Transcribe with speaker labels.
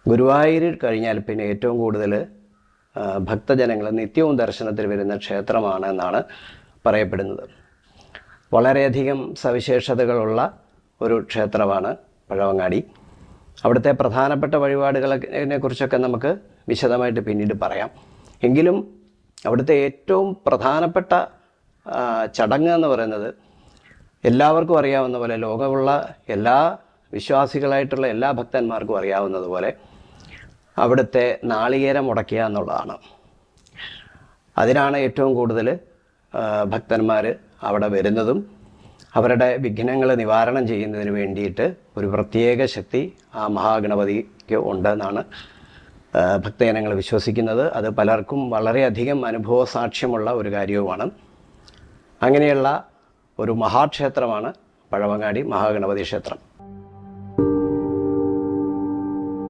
Speaker 1: ഗുരുവായൂരിൽ കഴിഞ്ഞാൽ പിന്നെ ഏറ്റവും കൂടുതൽ ഭക്തജനങ്ങൾ നിത്യവും ദർശനത്തിന് വരുന്ന ക്ഷേത്രമാണ് എന്നാണ് പറയപ്പെടുന്നത്. വളരെയധികം സവിശേഷതകളുള്ള ഒരു ക്ഷേത്രമാണ് പഴവങ്ങാടി. അവിടുത്തെ പ്രധാനപ്പെട്ട വഴിപാടുകളെ കുറിച്ചൊക്കെ നമുക്ക് വിശദമായിട്ട് പിന്നീട് പറയാം. എങ്കിലും അവിടുത്തെ ഏറ്റവും പ്രധാനപ്പെട്ട ചടങ്ങ് എന്ന് പറയുന്നത് എല്ലാവർക്കും അറിയാവുന്ന പോലെ, ലോകമുള്ള എല്ലാ വിശ്വാസികളായിട്ടുള്ള എല്ലാ ഭക്തന്മാർക്കും അറിയാവുന്നതുപോലെ അവിടുത്തെ നാളികേരം ഉടയ്ക്കുക എന്നുള്ളതാണ്. അതിനാണ് ഏറ്റവും കൂടുതൽ ഭക്തന്മാർ അവിടെ വരുന്നതും അവരുടെ വിഘ്നങ്ങൾ നിവാരണം ചെയ്യുന്നതിന് വേണ്ടിയിട്ട് ഒരു പ്രത്യേക ശക്തി ആ മഹാഗണപതിക്ക് ഉണ്ടെന്നാണ് ഭക്തജനങ്ങൾ വിശ്വസിക്കുന്നത്. അത് പലർക്കും വളരെയധികം അനുഭവ സാക്ഷ്യമുള്ള ഒരു കാര്യവുമാണ്. അങ്ങനെയുള്ള ഒരു മഹാക്ഷേത്രമാണ് പഴവങ്ങാടി മഹാഗണപതി ക്ഷേത്രം.